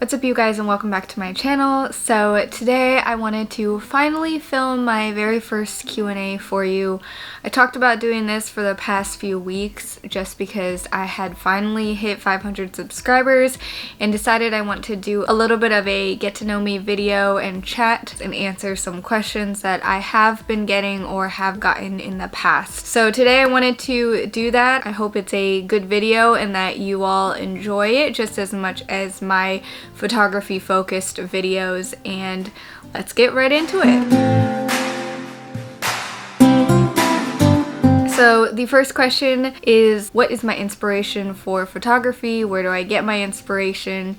What's up you guys, and welcome back to my channel. So today I wanted to finally film my very first Q&A for you. I talked about doing this for the past few weeks just because I had finally hit 500 subscribers and decided I want to do a little bit of a get to know me video and chat and answer some questions that I have been getting or have gotten in the past. So today I wanted to do that. I hope it's a good video and that you all enjoy it just as much as my photography focused videos, and let's get right into it. So the first question is, what is my inspiration for photography? Where do I get my inspiration?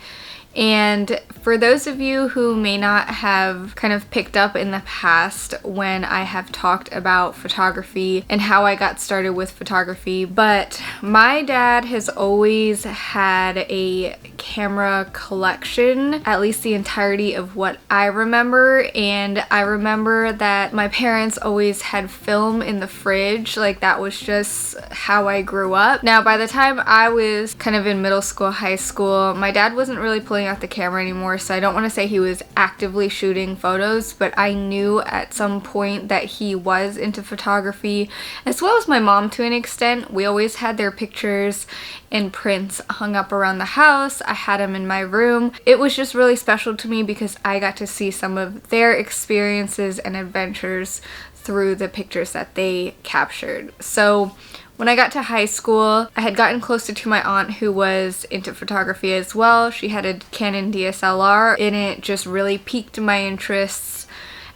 And for those of you who may not have kind of picked up in the past when I have talked about photography and how I got started with photography, but my dad has always had a camera collection, at least the entirety of what I remember. And I remember that my parents always had film in the fridge. Like, that was just how I grew up. Now, by the time I was kind of in middle school, high school, my dad wasn't really pulling out the camera anymore, so I don't want to say he was actively shooting photos, but I knew at some point that he was into photography, as well as my mom to an extent. We always had their pictures and prints hung up around the house. I had them in my room. It was just really special to me because I got to see some of their experiences and adventures through the pictures that they captured. So when I got to high school, I had gotten closer to my aunt who was into photography as well. She had a Canon DSLR, and it just really piqued my interests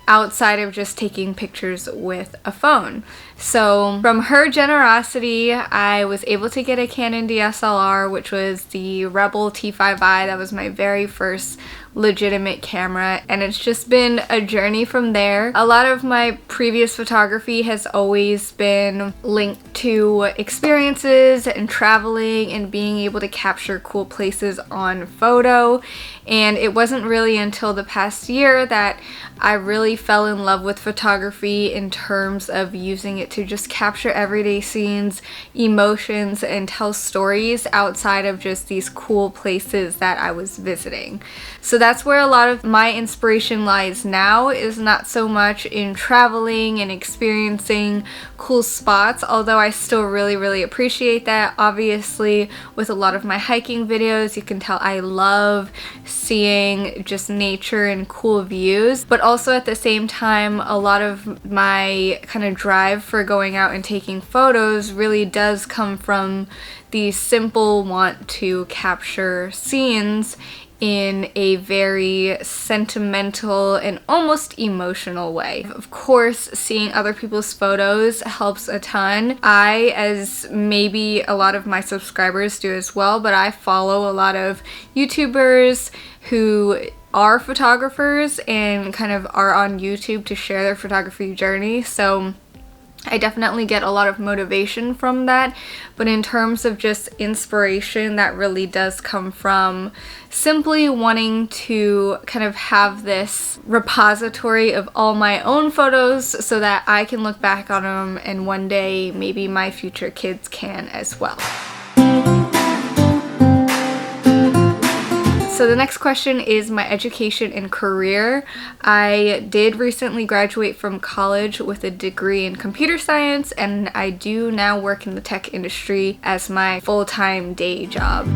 outside of just taking pictures with a phone. So from her generosity, I was able to get a Canon DSLR, which was the Rebel T5i. That was my very first legitimate camera, and it's just been a journey from there. A lot of my previous photography has always been linked to experiences and traveling and being able to capture cool places on photo, and it wasn't really until the past year that I really fell in love with photography in terms of using it to just capture everyday scenes, emotions, and tell stories outside of just these cool places that I was visiting. So that's where a lot of my inspiration lies now, is not so much in traveling and experiencing cool spots, although I still really appreciate that. Obviously, with a lot of my hiking videos, you can tell I love seeing just nature and cool views, but also at the same time, a lot of my kind of drive for going out and taking photos really does come from the simple want to capture scenes in a very sentimental and almost emotional way. Of course, seeing other people's photos helps a ton. I, as maybe a lot of my subscribers do as well, but I follow a lot of YouTubers who are photographers and kind of are on YouTube to share their photography journey. So I definitely get a lot of motivation from that, but in terms of just inspiration, that really does come from simply wanting to kind of have this repository of all my own photos so that I can look back on them and one day maybe my future kids can as well. So the next question is my education and career. I did recently graduate from college with a degree in computer science, and I do now work in the tech industry as my full-time day job.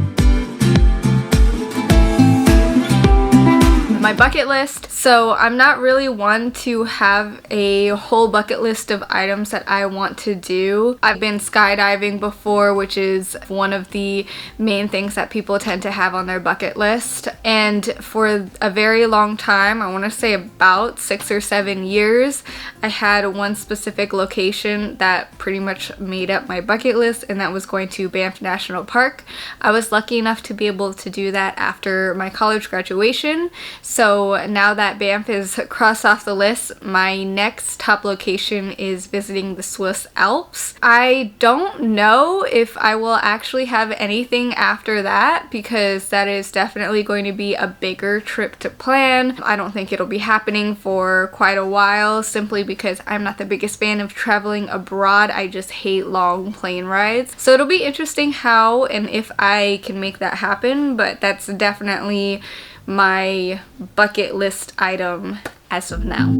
My bucket list. So I'm not really one to have a whole bucket list of items that I want to do. I've been skydiving before, which is one of the main things that people tend to have on their bucket list. And for a very long time, I want to say about 6 or 7 years, I had one specific location that pretty much made up my bucket list, and that was going to Banff National Park. I was lucky enough to be able to do that after my college graduation. So now that Banff is crossed off the list, my next top location is visiting the Swiss Alps. I don't know if I will actually have anything after that, because that is definitely going to be a bigger trip to plan. I don't think it'll be happening for quite a while, simply because I'm not the biggest fan of traveling abroad. I just hate long plane rides. So it'll be interesting how and if I can make that happen, but that's definitely my bucket list item as of now.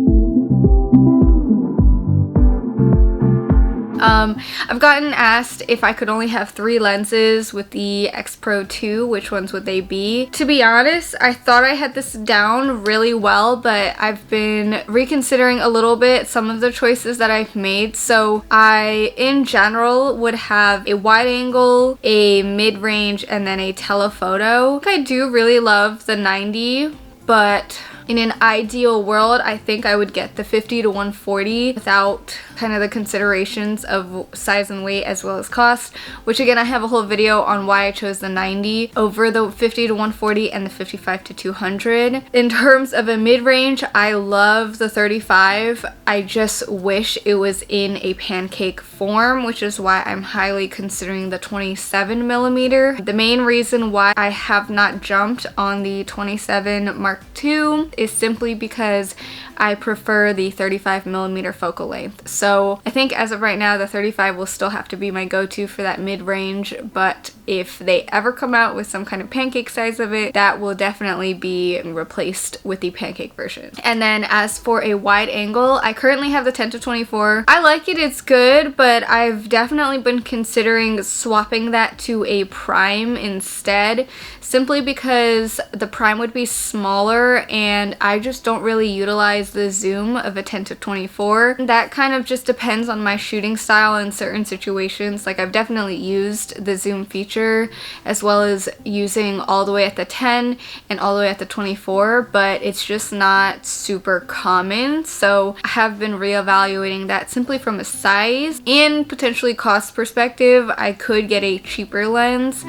I've gotten asked if I could only have 3 lenses with the X Pro 2, which ones would they be? To be honest, I thought I had this down really well, but I've been reconsidering a little bit some of the choices that I've made. So I, in general, would have a wide angle, a mid-range, and then a telephoto. I do really love the 90, but in an ideal world, I think I would get the 50 to 140 without kind of the considerations of size and weight as well as cost, which again, I have a whole video on why I chose the 90 over the 50 to 140 and the 55 to 200. In terms of a mid-range, I love the 35. I just wish it was in a pancake form, which is why I'm highly considering the 27 millimeter. The main reason why I have not jumped on the 27 Mark II is simply because I prefer the 35 millimeter focal length. So I think as of right now, the 35 will still have to be my go-to for that mid-range, but if they ever come out with some kind of pancake size of it, that will definitely be replaced with the pancake version. And then as for a wide angle, I currently have the 10 to 24. I like it, it's good, but I've definitely been considering swapping that to a prime instead, simply because the prime would be smaller and I just don't really utilize the zoom of a 10 to 24. That kind of just depends on my shooting style in certain situations. Like, I've definitely used the zoom feature as well as using all the way at the 10 and all the way at the 24, but it's just not super common. So I have been reevaluating that simply from a size and potentially cost perspective. I could get a cheaper lens.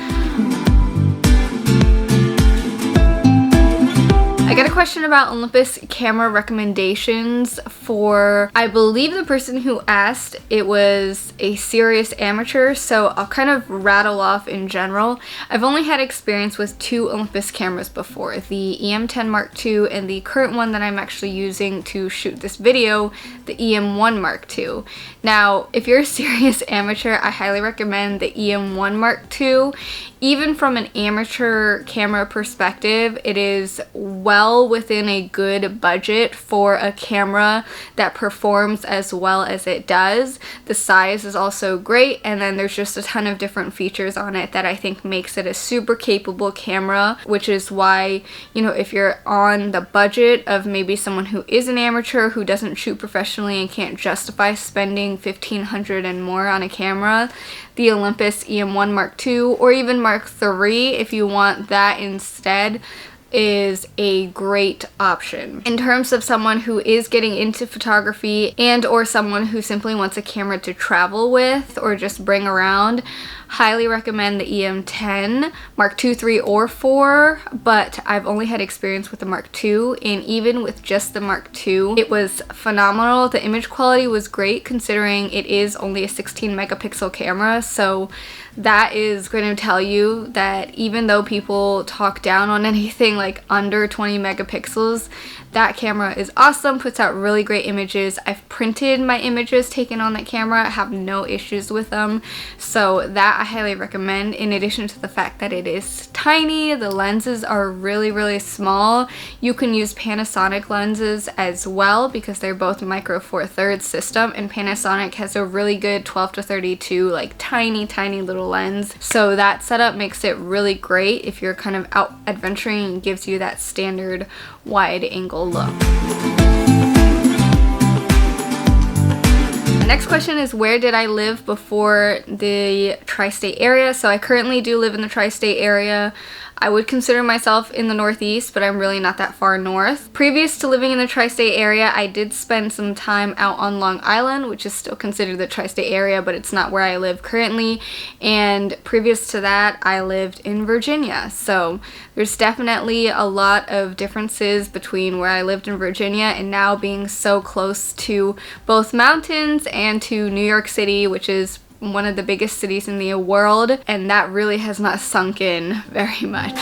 I got a question about Olympus camera recommendations for, I believe the person who asked, it was a serious amateur, so I'll kind of rattle off in general. I've only had experience with 2 Olympus cameras before, the EM10 Mark II and the current one that I'm actually using to shoot this video, the EM1 Mark II. Now, if you're a serious amateur, I highly recommend the EM1 Mark II. Even from an amateur camera perspective, it is well within a good budget for a camera that performs as well as it does. The size is also great, and then there's just a ton of different features on it that I think makes it a super capable camera, which is why, you know, if you're on the budget of maybe someone who is an amateur who doesn't shoot professionally and can't justify spending $1,500 and more on a camera, the Olympus EM1 Mark II or even Mark III, if you want that instead, is a great option. In terms of someone who is getting into photography and or someone who simply wants a camera to travel with or just bring around, highly recommend the EM10 Mark II, 3, or 4, but I've only had experience with the Mark II, and even with just the Mark II, it was phenomenal. The image quality was great considering it is only a 16 megapixel camera, so that is going to tell you that even though people talk down on anything like under 20 megapixels, that camera is awesome, puts out really great images. I've printed my images taken on that camera, have no issues with them, so that I highly recommend. In addition to the fact that it is tiny, the lenses are really small. You can use Panasonic lenses as well because they're both micro four thirds system, and Panasonic has a really good 12 to 32 like tiny little lens, so that setup makes it really great if you're kind of out adventuring and gives you that standard wide angle look. The next question is, where did I live before the tri-state area? So I currently do live in the tri-state area. I would consider myself in the Northeast, but I'm really not that far north. Previous to living in the tri-state area, I did spend some time out on Long Island, which is still considered the tri-state area, but it's not where I live currently. And previous to that, I lived in Virginia. So there's definitely a lot of differences between where I lived in Virginia and now being so close to both mountains and to New York City, which is one of the biggest cities in the world, and that really has not sunk in very much.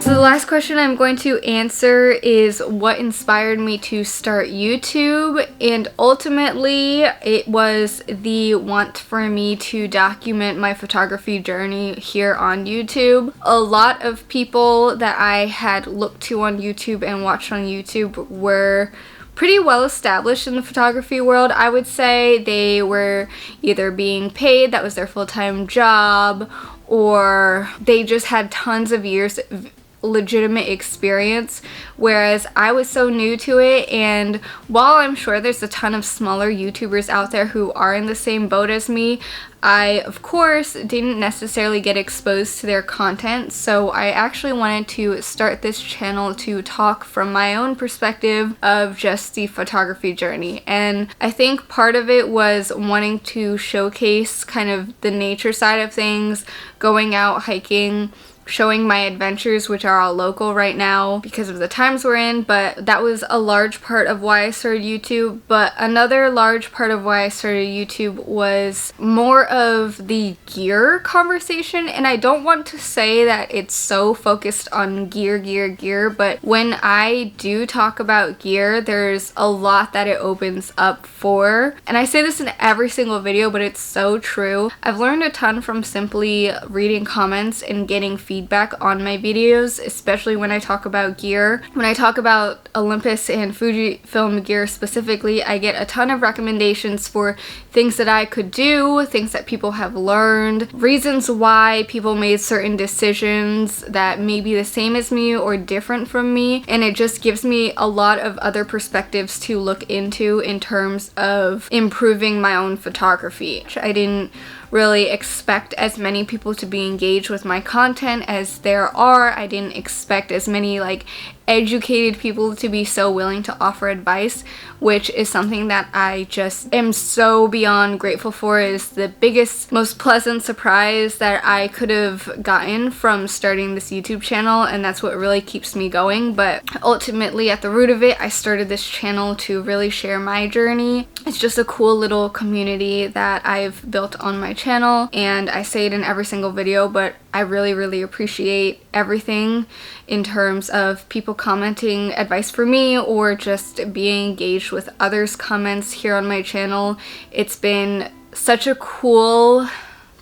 So the last question I'm going to answer is what inspired me to start YouTube, and ultimately it was the want for me to document my photography journey here on YouTube. A lot of people that I had looked to on YouTube and watched on YouTube were pretty well established in the photography world. I would say they were either being paid, that was their full-time job, or they just had tons of years of legitimate experience, whereas I was so new to it. And while I'm sure there's a ton of smaller YouTubers out there who are in the same boat as me, I of course didn't necessarily get exposed to their content, so I actually wanted to start this channel to talk from my own perspective of just the photography journey. And I think part of it was wanting to showcase kind of the nature side of things, going out hiking, showing my adventures, which are all local right now because of the times we're in, but that was a large part of why I started YouTube. But another large part of why I started YouTube was more of the gear conversation, and I don't want to say that it's so focused on gear, but when I do talk about gear, there's a lot that it opens up for, and I say this in every single video, but it's so true. I've learned a ton from simply reading comments and getting feedback on my videos, especially when I talk about gear. When I talk about Olympus and Fujifilm gear specifically, I get a ton of recommendations for things that I could do, things that people have learned, reasons why people made certain decisions that may be the same as me or different from me, and it just gives me a lot of other perspectives to look into in terms of improving my own photography. I didn't really expect as many people to be engaged with my content as there are. I didn't expect as many like educated people to be so willing to offer advice, which is something that I just am so beyond grateful for. It is the biggest, most pleasant surprise that I could have gotten from starting this YouTube channel, and that's what really keeps me going. But ultimately, at the root of it, I started this channel to really share my journey. It's just a cool little community that I've built on my channel, and I say it in every single video, but I really appreciate everything in terms of people commenting advice for me or just being engaged with others' comments here on my channel. It's been such a cool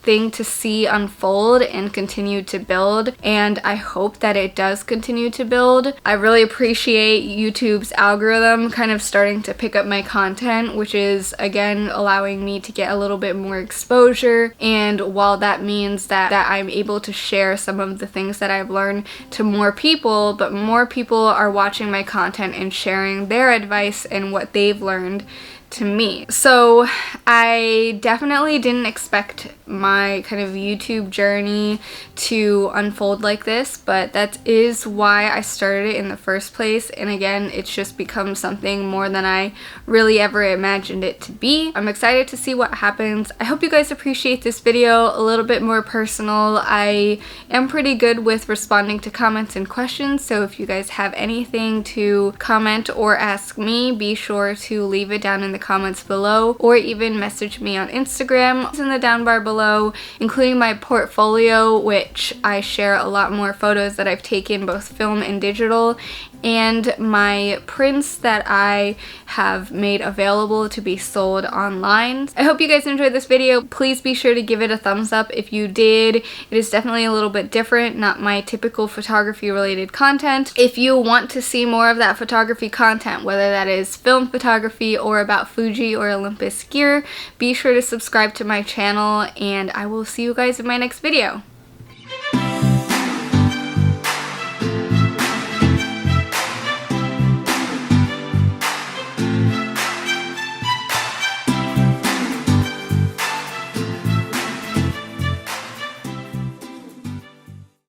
thing to see unfold and continue to build, and I hope that it does continue to build. I really appreciate YouTube's algorithm kind of starting to pick up my content, which is again allowing me to get a little bit more exposure, and while that means that I'm able to share some of the things that I've learned to more people, but more people are watching my content and sharing their advice and what they've learned to me. So I definitely didn't expect my kind of YouTube journey to unfold like this, but that is why I started it in the first place. And again, it's just become something more than I really ever imagined it to be. I'm excited to see what happens. I hope you guys appreciate this video a little bit more personal. I am pretty good with responding to comments and questions, so if you guys have anything to comment or ask me, be sure to leave it down in the comments below, or even message me on Instagram. It's in the down bar below, including my portfolio, which I share a lot more photos that I've taken, both film and digital, and my prints that I have made available to be sold online. I hope you guys enjoyed this video. Please be sure to give it a thumbs up if you did. It is definitely a little bit different, not my typical photography related content. If you want to see more of that photography content, whether that is film photography or about Fuji or Olympus gear, be sure to subscribe to my channel, and I will see you guys in my next video.